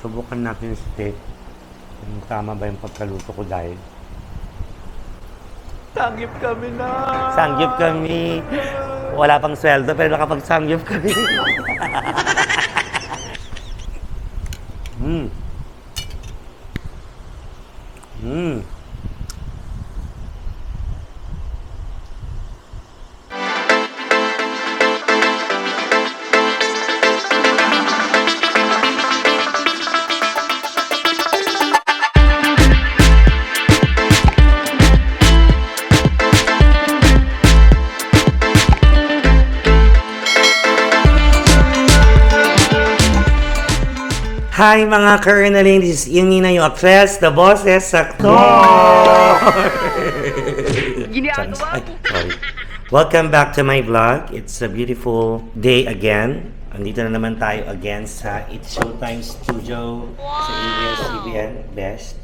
Subukan natin yung steak. Kung tama ba yung pagkaluto ko dahil. Sanggip kami na! Sanggip kami. Wala pang sweldo pero nakapag-sanggip kami. Mm. Mm. Hi mga Colonelin, this is Yumina yung actress, the bosses, sakto! Ginagawa Ay, sorry. Welcome back to my vlog. It's a beautiful day again. Andito na naman tayo again sa It's Showtime Studio sa ABS-CBN Best.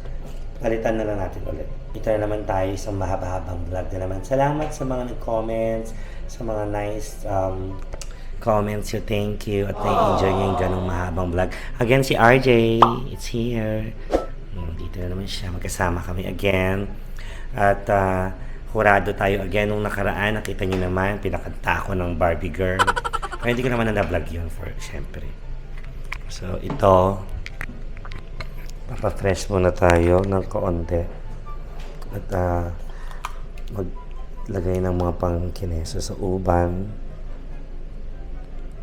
Palitan na lang natin ulit. Ito na naman tayo sa mahaba-habang vlog na naman. Salamat sa mga nag-comments, sa mga nice comments you, thank you, at na-enjoy nyo yung ganong mahabang vlog. Again, si RJ, it's here. Dito na naman siya, magkasama kami again. At hurado tayo again nung nakaraan, nakita nyo naman, pinakanta ko ng Barbie Girl. Kaya hindi ko naman na-vlog yun for, syempre. So, ito, papa-fresh muna tayo ng kaunti. At maglagay ng mga pangkineso sa uban.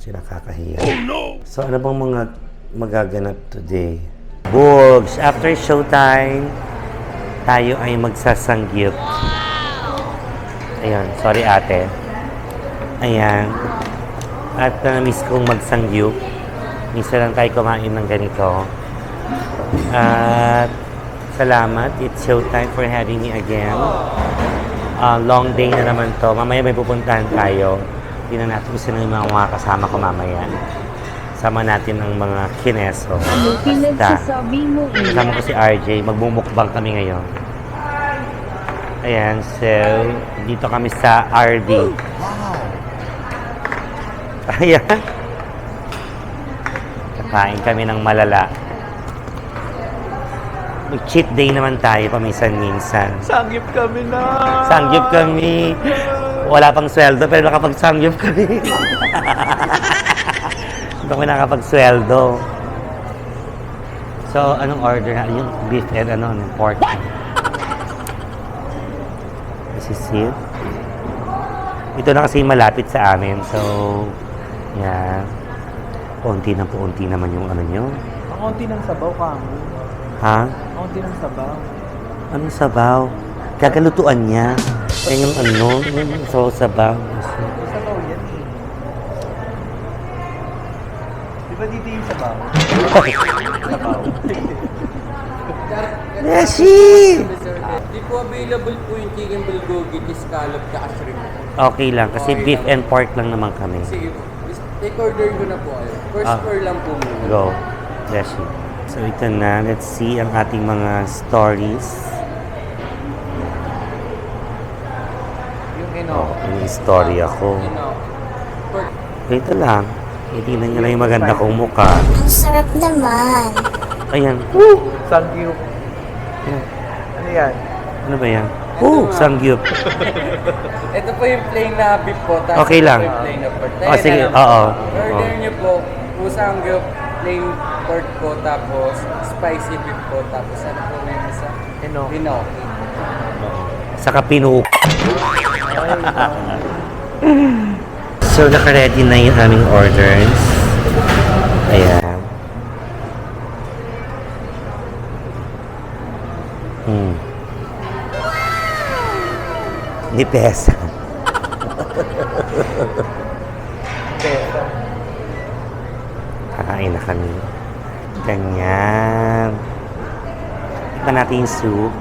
Nakakahiya. Oh, no! So, ano bang mga magaganap today? Bugs! After showtime, tayo ay magsasangyup. Ayan, sorry ate. Ayan. At na-miss kong magsangyup. Minsan lang tayo kumain ng ganito. At salamat. It's showtime for having me again. Long day na naman to. Mamaya may pupuntahan tayo. Tingnan natin kung sino yung mga kasama ko mamaya. Sama natin ang mga kineso. Ano pinagsasabi mo eh? Kasama ko si RJ. Magmumukbang kami ngayon. Ayan, so dito kami sa RB. Ayan. Kakain kami ng malala. Mag-cheat day naman tayo paminsan-minsan. Sanggip kami na! Sanggip kami. Wala pang sweldo pero nakapag-sanggip kami. Hindi kami nakapag-sweldo. So, anong order na? Yung beef and pork. This is it. Ito na kasi malapit sa amin. So, yeah. Unti naman yung ano nyo. Ang konti ng sabaw ka mo. Ha? Ang konti ng sabaw. Anong sabaw? Kakalutuan niya. Yan yung yung sabaw. Sabaw yan eh. Di ba dito yung sabaw? Sabaw. Beshi! Di po available po yung chicken bulgogi, scallop, tsaka shrimp. Okay lang, kasi beef and pork lang naman kami. Sige po. Take order ko na po kayo. First floor lang po muna. Go. Beshi. So ito na, let's see ang ating mga stories. Yung ino. Yung story ako. Pork. Ito lang. Itignan nyo lang yung maganda kong mukha. Ang sarap naman. Ayan. Sangyup. Ayan. Ano yan? Ano ba yan? Sangyup. Ito po yung plain na beef po. Tapos Okay lang. ito po yung plain na pork. Oh, sige. Oo. Order nyo po, pusang gyup, plain pork po, tapos spicy beef po, tapos ano po may isa? Ino. Pinoki. Saka pinuuk. So, naka-ready na yung aming orders. Ayan. Ni pesa. Pesa. Kakain na kami. Ganyan. Ito natin yung soup.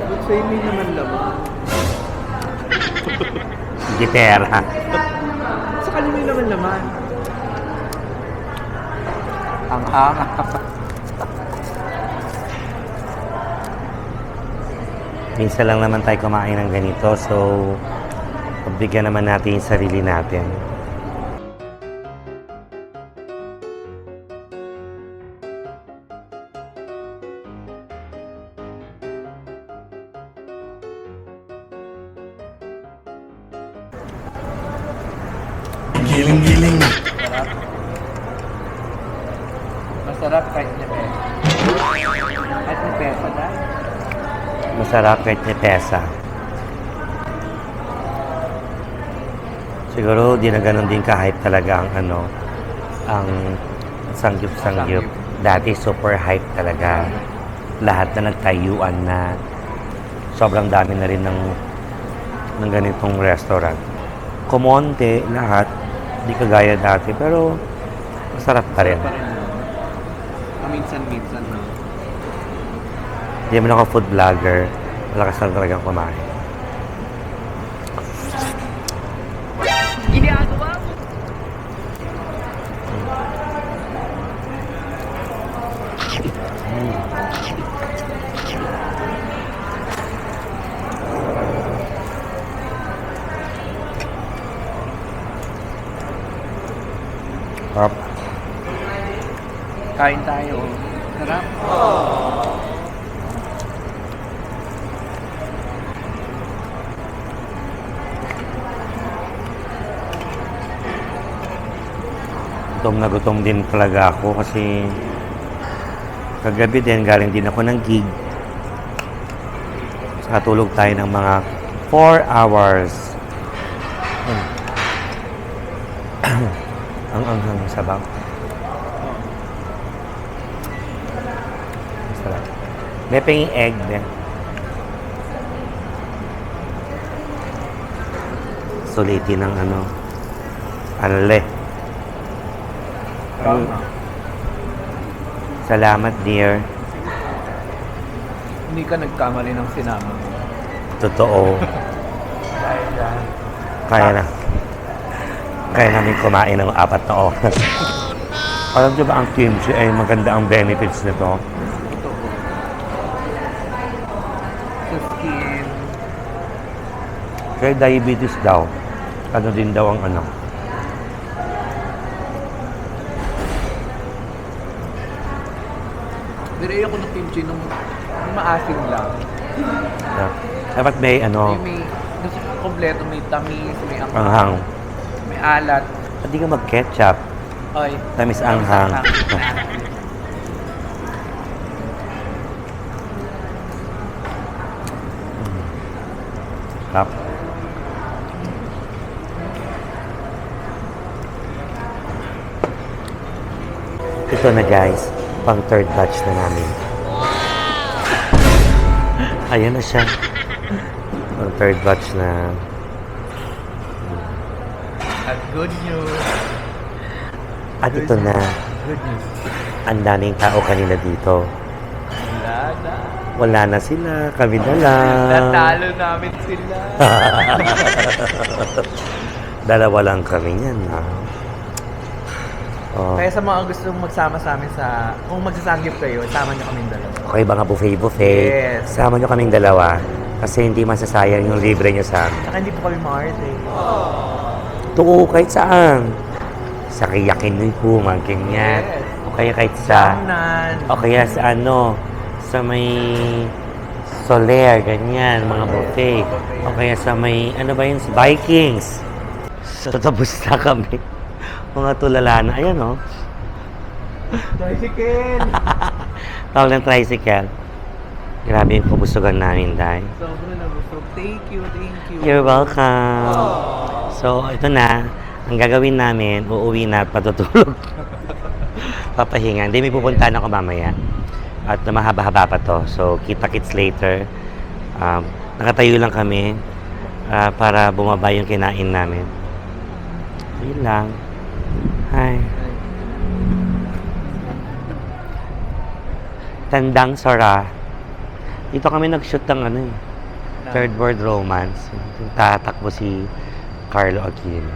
But sa'yo may naman laman. Gitera. Sa kanila may naman laman. Ang hanga. Minsan lang naman tayo kumain ng ganito. So, pagbigyan naman natin yung sarili natin. Ang giling. Masarap kahit ni Pesa. Kahit ni Pesa dahil. Masarap kahit ni pesa. Siguro di na ganun din ka-hype talaga ang ano, ang sangyup-sangyup. Dati super hype talaga. Lahat na nagtayuan na. Sobrang dami na rin ng ganitong restaurant. Kumonte, lahat. Di kagaya dati, pero masarap pa rin. Minsan-minsan na. Hindi man ako food vlogger. Malakas na talagang kumain. Ginagawa mo? Sarap. Kain tayo. Sarap. Gutom na gutom din talaga ako kasi kagabi din galing din ako ng gig. Saka tulog tayo ng mga 4 hours. Ang anghang sabaw. Masarap. May penging egg din. Sulitin ng ano. Alale. Tama. Salamat, dear. Hindi ka nagkamali ng sinama mo. Totoo. Dahil dyan. Kaya namin kumain ng 4 na oras. Alam niyo ba ang kimchi ay maganda ang benefits nito? Ito po. Sa skin. Kaya diabetes daw. Ano din daw ang ano. Niraya ko ng kimchi nung maasim lang. Dapat may ano, May gusto ko kompleto, may tamis, may anghang. may alat. Hindi ka mag-ketchup. Oy. Tamis anghang. Tap. Ito na guys, pang third batch na namin. Ayan na siya. Pang third batch na. At good news. At ito na, Good news. ang daming tao kanina dito. Wala na. Wala na sila, kami na lang. Natalo namin sila. Dalawa lang kami yan, ha? Oh. Kaya sa mga gustong magsama sa amin sa... Kung magsasanggip kayo, sama nyo kaming dalawa. Okay ba nga buffet? Yes. Sama nyo kaming dalawa. Kasi hindi masasayang yung libre nyo sa amin. Saka hindi po kami maarte. Tuko kahit saan. Sa kayakin nyo yung ganyan. Yes. O kaya kahit sa... Samnan. O kaya sa ano, sa may Soler, ganyan, mga buffet. O kaya sa may, ano ba yun, Vikings. So, tapos na kami. Mga tulala na. Ayan, o. Tricycle! Tawag ng tricycle. Grabe yung kabusugan namin, dahil. Sobrang nabusog. Thank you, thank you. You're welcome. So, ito na. Ang gagawin namin, uuwi na at patutulog. Papahinga. Hindi, may pupuntahan ako mamaya. At mahaba-haba pa to. So, kita-kits later. Nakatayo lang kami para bumaba yung kinain namin. Yun lang. Hi. Tandang Sora. Dito kami nag-shoot ng ano eh. Third World Romance. Yung tatakbo si Carlo Aquino.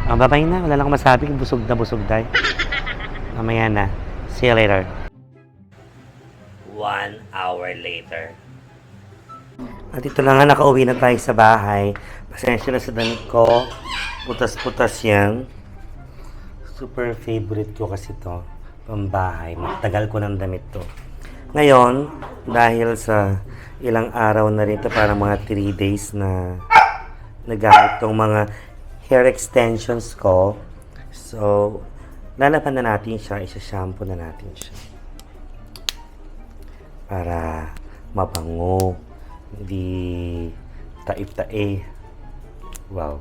Babay na. Wala lang akong masabi. Busog na busog dahil. Mamaya na. See you later. 1 hour later. At ito na nga, nakauwi na tayo sa bahay. Pasensya na sa damit ko. Putas-putas yan. Super favorite ko kasi to. Pambahay. Matagal ko ng damit to. Ngayon, dahil sa ilang araw na rin ito, parang mga 3 days na nagamit tong mga hair extensions ko. So, lalaban na natin siya. Isa-shampoo na natin siya. Para mabango. Hindi taip-tae. Wow.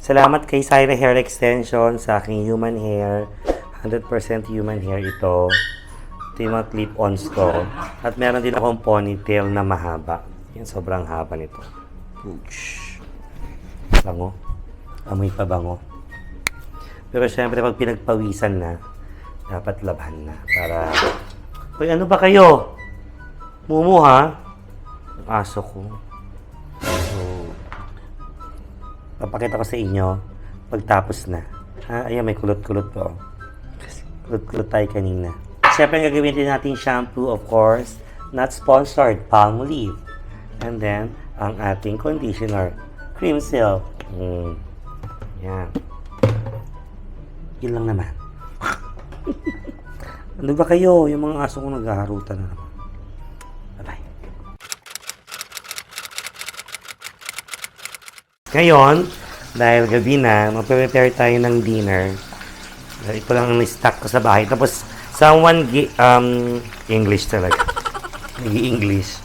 Salamat kay Syra Hair Extension sa aking human hair. 100% human hair ito. Ito yung mga clip-ons ko. At meron din akong ponytail na mahaba. Yan, sobrang haba nito. Ouch. Bango. Amoy pa bango. Pero syempre, pag pinagpawisan na, dapat labhan na. Para... Uy, ano ba kayo? Mumu, ha? Yung aso ko. So, papakita ko sa inyo pagtapos na. Ha? Ayan, may kulot-kulot po. Kulot-kulot tayo kanina. Siyempre, ang gagawin din natin shampoo, of course, not sponsored, Palmolive. And then, ang ating conditioner, Cream Silk. Yan. Yun lang naman. Ano ba kayo? Yung mga aso ko naghaharutan na naman. Bye-bye. Ngayon, dahil gabi na, mag-prepare tayo ng dinner. Ito lang ang stock ko sa bahay. Tapos, someone, English talaga. Nag-English.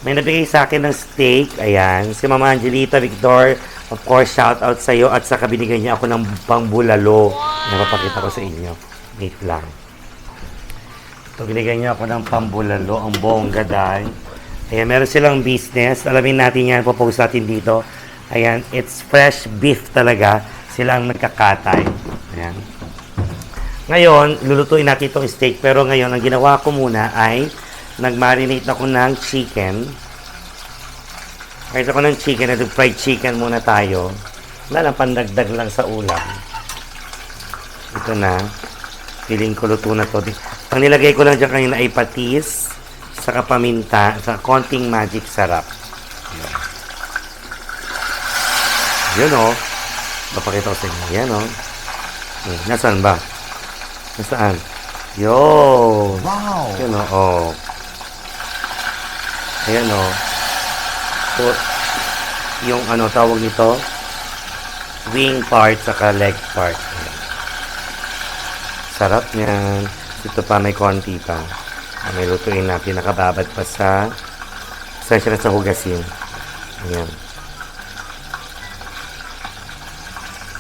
May nabigay sa akin ng steak. Ayan. Si Mama Angelita Victor. Of course, shout out sa iyo. At saka binigay niya ako ng pangbulalo. Napapakita ko sa inyo. Wait lang. Ito, binigay niya ako ng pambulalo. Ang bongga dahil. Ayan, meron silang business. Alamin natin yan. Popost natin dito. Ayan, it's fresh beef talaga. Sila ang nagkakatay. Ayan. Ngayon, lulutuin natin itong steak. Pero ngayon, ang ginawa ko muna ay nag-marinate ako ng chicken. Kahit ako ng chicken, fried chicken muna tayo. Wala lang, pandagdag lang sa ulam. Ito na. Feeling ko luto na to. Ang nilagay ko lang dyan kanina ay patis, saka paminta, sa konting magic sarap. Yun o. Papakita ko sa inyo. Yan o. Nasaan ba? Nasaan? Yun. Wow! Yun o. Oh. Ayan o. So, yung ano tawag nito, wing part saka leg part. Ayan. Sarap niyan. Ito pa may konti pa. May lutuin natin. Nakababad pa sa siya sa hugasin. Ayan.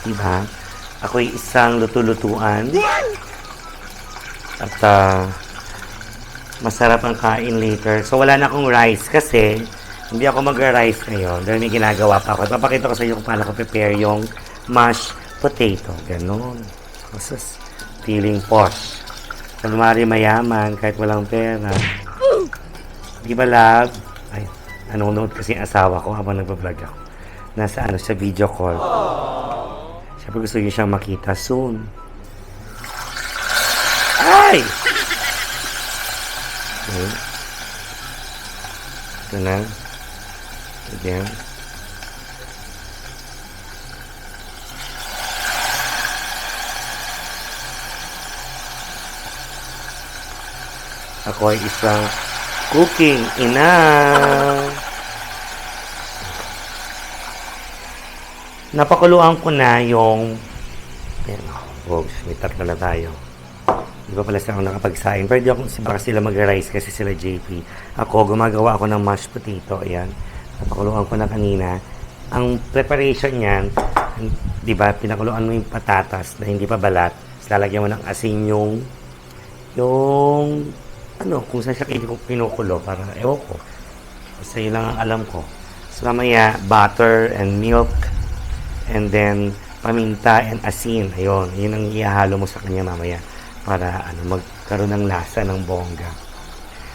Diba? Ako'y isang luto-lutuan. At masarap ang kain later. So, wala na akong rice kasi hindi ako mag-rice ngayon dahil may ginagawa pa ako. Papakita ko sa inyo kung paano ko prepare yung mashed potato. Ganon. Masas feeling posh. Kalmari mayaman kahit walang pera. Di ba, love? Ay, nanonood kasi ang asawa ko habang nagbablog ako. Nasa sa video call. Siyempre gusto niyo siyang makita soon. Ay! Okay. Ito na. Again. Ako ay isang cooking ina. Napakuluan ko na yung may tatlo na tayo. Di ba pala sila nakapagsain? Pero di ako baka sila mag-rice kasi sila JP. Ako, gumagawa ako ng mashed potato. Ayan. Napakuluan ko na kanina. Ang preparation niyan, di ba, pinakuluan mo yung patatas na hindi pa balat. Lalagyan mo ng asin yung kung saan siya pinukulo para, ewan ko. Basta yun lang ang alam ko. So, mamaya, butter and milk and then paminta and asin. Ayun, yun ang ihahalo mo sa kanya mamaya para magkaroon ng lasa ng bongga.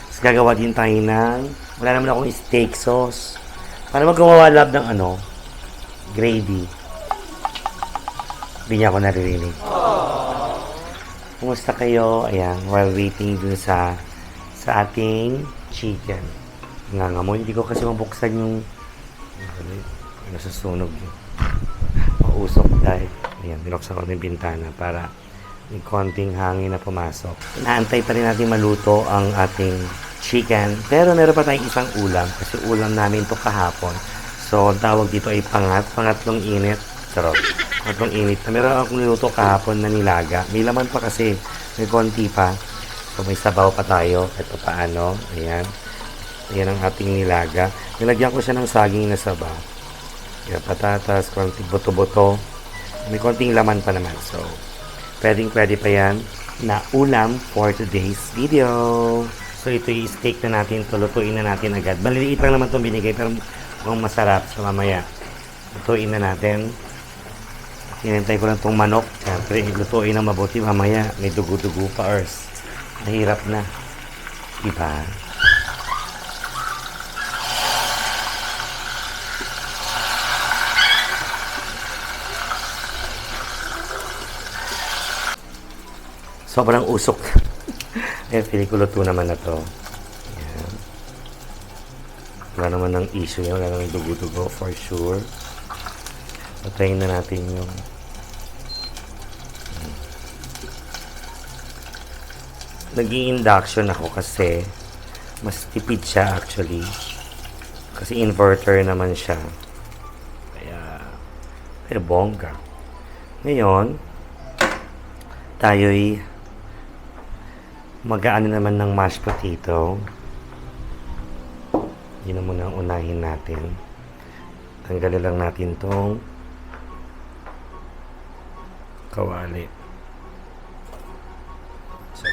So, gagawa din tayo ng, wala naman akong steak sauce. Para magawa lab ng gravy. Hindi niya ako naririnig. Kumusta kayo? Ayan, while waiting dun sa ating chicken. Nangangamoy. Hindi ko kasi mabuksan yung nasusunog yun. Mausok dahil ayan, binuksan ko yung bintana para may konting hangin na pumasok. Naantay pa rin natin maluto ang ating chicken. Pero meron pa tayong isang ulam kasi ulam namin to kahapon. So, ang tawag dito ay pangatlong init. Charot. Pangatlong init. Meron akong niluto kahapon na nilaga. May laman pa kasi. May konti pa. So, may sabaw pa tayo. Ito paano. Ayan. Ayan ang ating nilaga. Nilagyan ko siya ng saging na sabaw. Ayan, patatas, konting buto-buto. May konting laman pa naman. So, pwede pa yan na ulam for today's video. So, ito yung steak na natin. Lutuin na natin agad. Maliliit lang naman itong binigay, pero mukhang masarap. So, mamaya, lutuin na natin. Hinintay ko lang itong manok. Siyempre, lutuin na mabuti. Mamaya, may dugo-dugo pa, or nahirap na. Diba? Sobrang usok. Eh, feeling ko luto naman na to. Ayan. Wala naman ng issue yan. Wala naman dugo-dugo for sure. Patayin na natin yung nag-i-induction ako kasi mas tipid siya actually. Kasi inverter naman siya. Kaya bongga. Ngayon, tayo'y mag-aano naman ng mashed potato. Yun na muna ang unahin natin. Tanggalin lang natin tong kawali. So,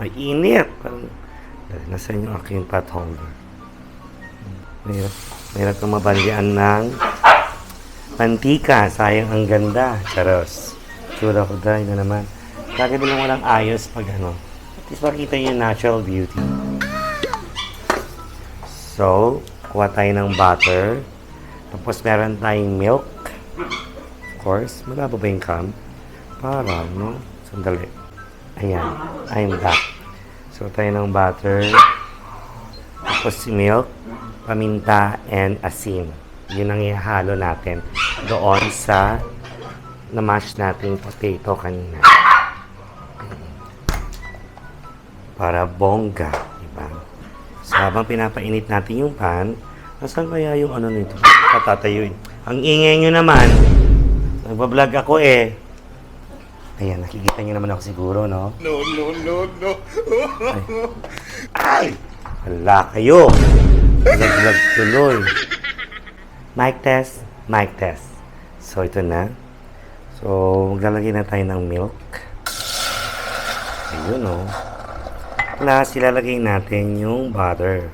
may init. Nasaan yung aking pot holder? Mayroon kang mabalyan ng mantika. Sayang ang ganda. Charos. Tsura ko dahil na naman. Lagi din lang walang ayos pag ano. At least makita yung natural beauty. So, kuha tayo ng butter. Tapos meron tayong milk. Of course, malabo ba yung cam? Para, no? Sandali. Ayan. I'm back. So, tayo ng butter. Tapos milk, paminta, and asin. Yun ang ihalo natin doon sa na-mash nating potato kanina. Para bongga, diba? So, habang pinapainit natin yung pan, nasan kaya yung ano nito? Patatayuin. Ang ingay nyo naman. Nagbablog ako eh. Ayan, nakikita nyo naman ako siguro, no? No. Ay! Hala kayo! Vlog tuloy. Mic test. So, ito na. So, maglalagay na tayo ng milk. Ayun, no? Plus, ilalagay natin yung butter.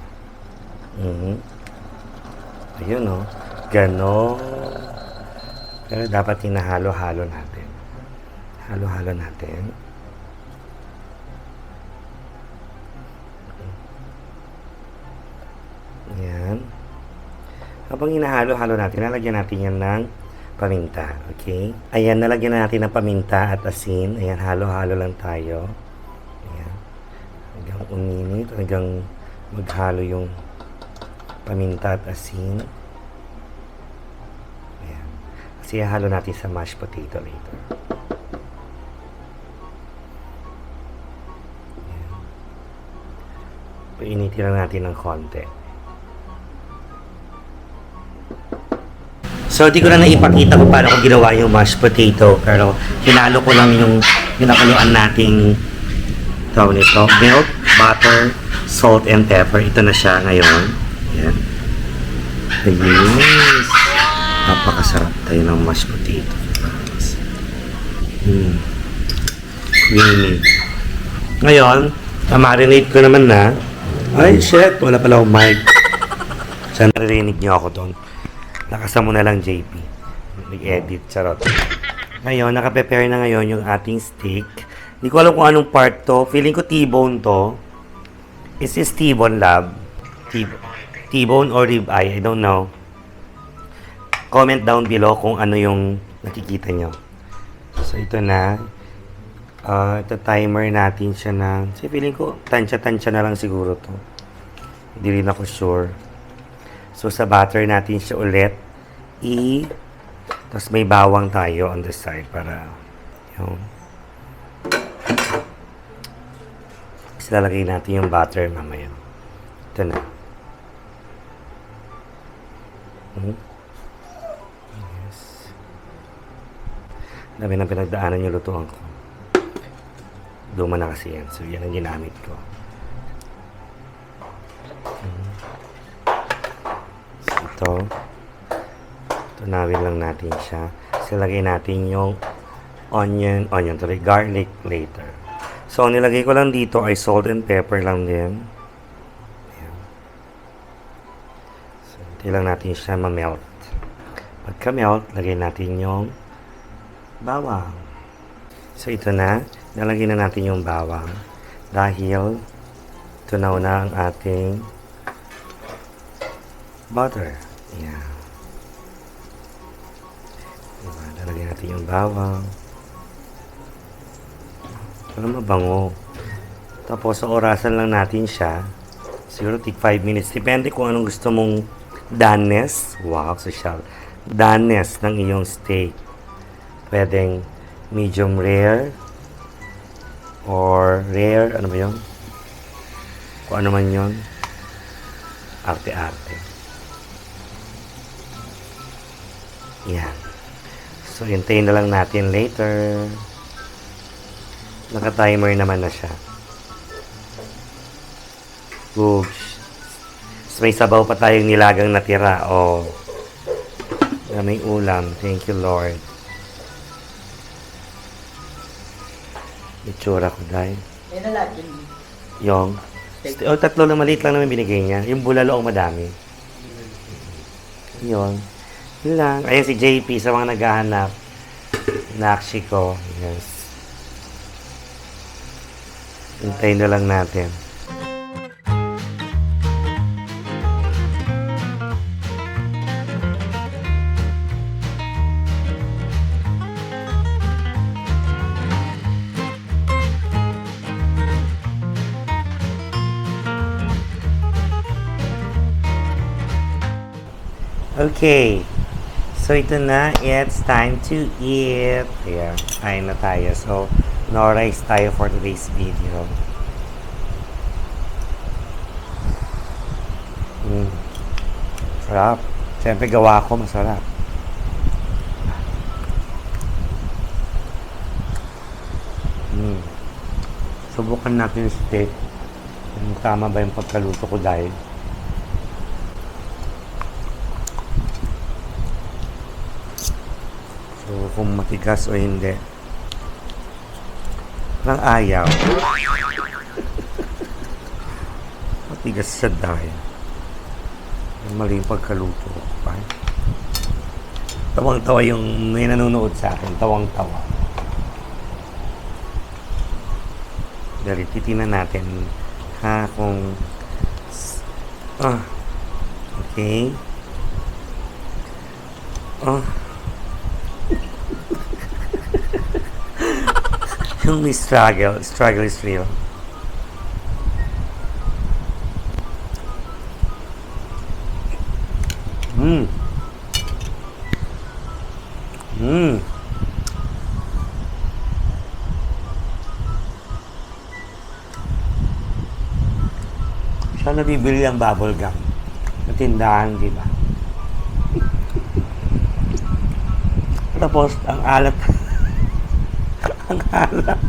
Ayun, no? Ganon. Pero dapat hinahalo-halo natin. Halo-halo natin. Ayan. Habang hinahalo-halo natin, nalagyan natin yan ng paminta. Okay? Ayan, nalagyan na natin ng paminta at asin. Ayan, halo-halo lang tayo. Hanggang uminit, hanggang maghalo yung paminta at asin. Ayan. Kasi halo natin sa mashed potato later. Ayan. Painitin lang natin ng konti. So, di ko na naipakita kung paano ko ginawa yung mashed potato. Pero, hinalo ko lang yung ginakaluan nating tawag nito, milk, butter, salt, and pepper. Ito na siya ngayon. Ayan. Yes. Napakasarap tayo ng mashed potato. Creamy. Ngayon, marinate ko naman na. Ay, shit. Wala pala akong mic. Saan naririnig niyo ako doon? Lakasan mo na lang, JP. Nag-edit. Charot. Ngayon, nakaprepare na ngayon yung ating steak. Hindi ko alam kung anong part to. Feeling ko T-bone to. Is this T-bone, lab? T-bone or rib eye? I don't know. Comment down below kung ano yung nakikita nyo. So, ito na. Ito timer natin siya na. So, feeling ko, tansya-tansya na lang siguro to. Hindi rin ako sure. So, sa butter natin siya ulit. Tapos may bawang tayo on the side para yung lalagay natin yung butter mamaya. Ito na. Hmm? Yes. Dami na pinagdaanan yung lutuan ko. Luma na kasi yan. So, yan ang ginamit ko. So, ito. Tunawin lang natin siya. So, lagay natin yung garlic later. So, ang nilagay ko lang dito ay salt and pepper lang din. Ayan. So, hindi lang natin siya ma-melt. Pagka-melt, lagay natin yung bawang. So, ito na. Nalagay na natin yung bawang. Dahil, tunaw na ang ating butter. Ayan. Diba? Nalagay natin yung bawang. Para mabango. Tapos, sa orasan lang natin siya. Siguro, 5 minutes. Depende kung anong gusto mong doneness. Wow, social. Doneness ng iyong steak. Pwedeng medium rare or rare. Ano ba yun? Kung ano man yun. Arte-arte. Yan. So, hintayin na lang natin later. Naka-timer naman na siya. Oops. So, may sabaw pa tayong nilagang natira. Oh. Daming ulam. Thank you, Lord. Itsura ko dahil. Eh, nalagyan. Yung. Tatlo na maliit lang naman binigay niya. Yung bulalo ang madami. Yun. Yun lang. Ayan si JP sa mga naghahanap. Nakshi ko. Yes. Hintayin na lang natin. Okay. So, ito na. It's time to eat. Ayan. Kain na tayo. So, no rice tayo for today's video. Sarap. Siyempre, gawa ko. Masarap. Subukan natin yung steak. Kung tama ba yung pagkaluto ko dahil. So, kung matigas o hindi. Parang ayaw. Matigas siya dahil. Mali yung pagkaluto ko. Tawang-tawa yung may nanonood sa akin. Tawang-tawa. Dali, titingnan natin. Ha, kung... okay. Yung may struggle is real. Saan nabibili ang bubble gum? Sa tindahan, di ba? Tapos, ang alat. Ang alat.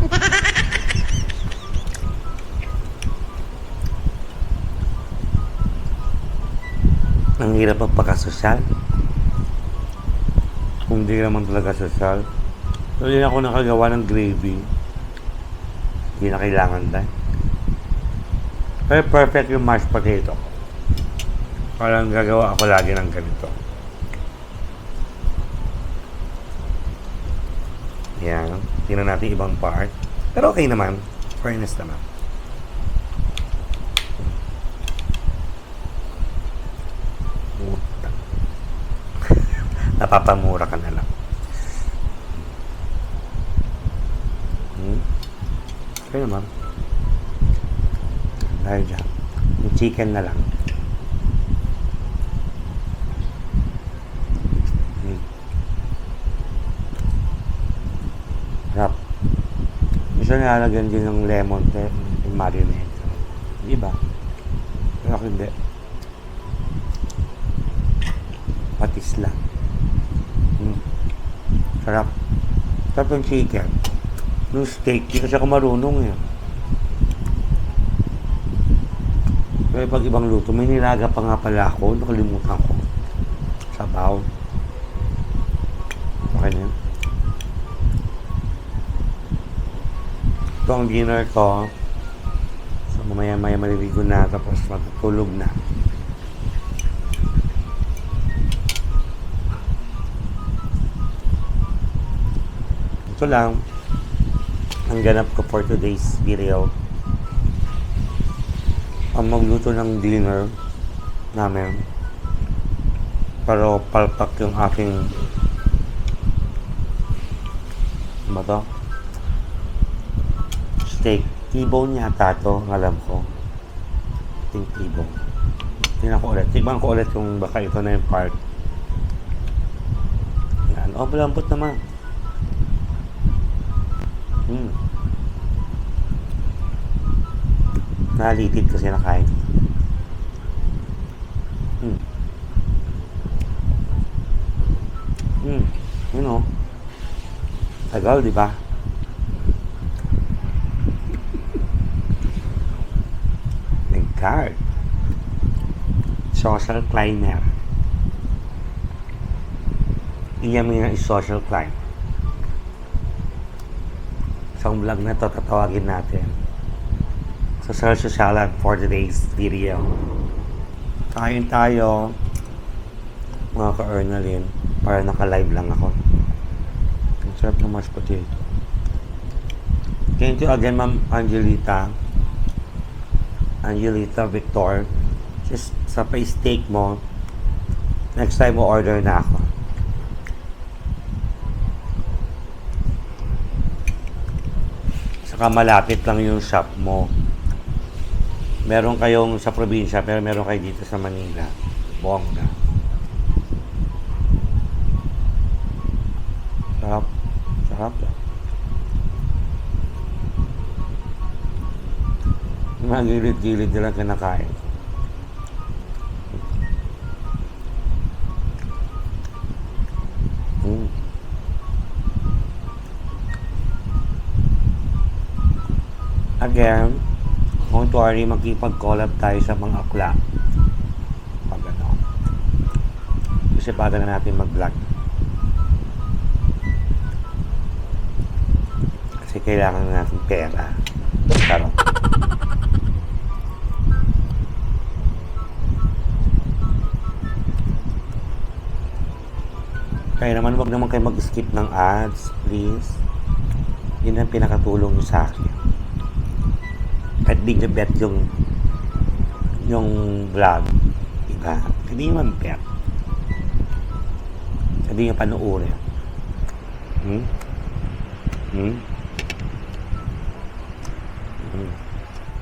Ang hirap magpakasosyal. Kung di naman talaga sosyal. So, hindi ako nakagawa ng gravy. Hindi na kailangan dahil. Pero perfect yung mashed potato. Parang gagawa ako lagi ng ganito. Yan. Tingnan natin ibang part. Pero okay naman. Fairness naman. Napapamura ka na lang. Okay naman. Dahil dyan. Yung chicken na lang. Sarap. Isa nilalagyan din ng lemon yung marinade. Iba. Pero ako hindi. Patis lang. Sarap. Sarap yung chicken. Yung steak, di kasi ako marunong eh. Pero pag ibang luto, may nilaga pa nga pala ako. Nakalimutan ko. Sabaw. Okay na yun. Ito ang dinner ko. So, mamaya-maya maliligo na. Tapos matutulog na. Ito lang ang ganap ko for today's video. Ang magluto ng dinner namin. Pero palpak yung aking ano ba to? Steak. T-bone yata to, ang alam ko. Ting T-bone. Tingnan ko ulit. Tignan ko ulit yung baka ito na yung part. Yan. Oh, malambot naman. Nalitid kasi nakain. You know. Tagal, di ba? My God. Social climber. Iyan mo yung social climb. Isang vlog na to, tatawagin natin. So, search salad for today's video. Kain tayo, mga ka-Ernalyn, para naka-live lang ako. Ang sarap ng mashed potato. Thank you again, Ma'am Angelita. Angelita Victor. Just sa pa-steak mo, next time mo order na ako. Saka malapit lang yung shop mo. Meron kayong sa probinsya, pero meron kayo dito sa Manila. Bongga. Sarap. Sarap lang. Mga gilid-gilid nila kinakain. Again, kung tuwari makipag-collab tayo sa mga akla. Pag ano. Kasi baga na natin mag-vlog. Kasi kailangan na natin pera. Charot. Kaya naman, wag naman kayo mag-skip ng ads, please. Yun ang pinakatulong nyo sa akin. Kahit di nyo bet yung vlog, diba? Hindi nyo man bet. Hindi nyo panuuri.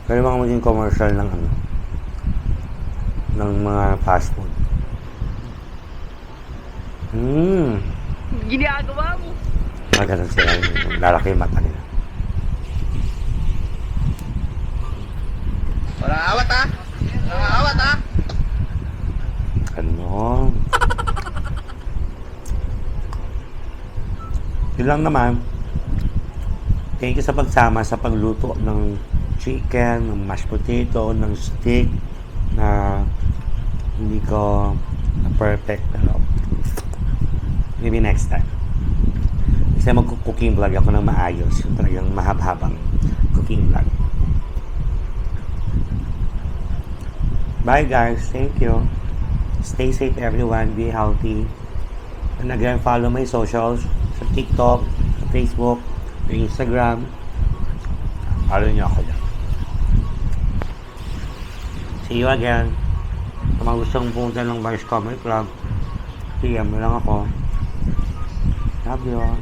Kaya mga maging commercial ng ano, ng mga fast food. Ginagawa mo. Magandang sila, lalaki yung mata nila. Walang awat ha? Walang awat ha? Ano? Yun lang naman. Thank you sa pagsama sa pagluto ng chicken, ng mashed potato, ng steak na hindi ko na perfect, pero maybe next time. Kasi mag-cooking vlog ako ng maayos. Yung talagang mahab-habang cooking vlog. Bye guys. Thank you. Stay safe everyone. Be healthy. And again, follow my socials sa TikTok, sa Facebook, sa Instagram. Follow niyo ako dyan. See you again. Kung mga gustong pumunta ng Mars Comedy Club, PM mo lang ako. Love you all.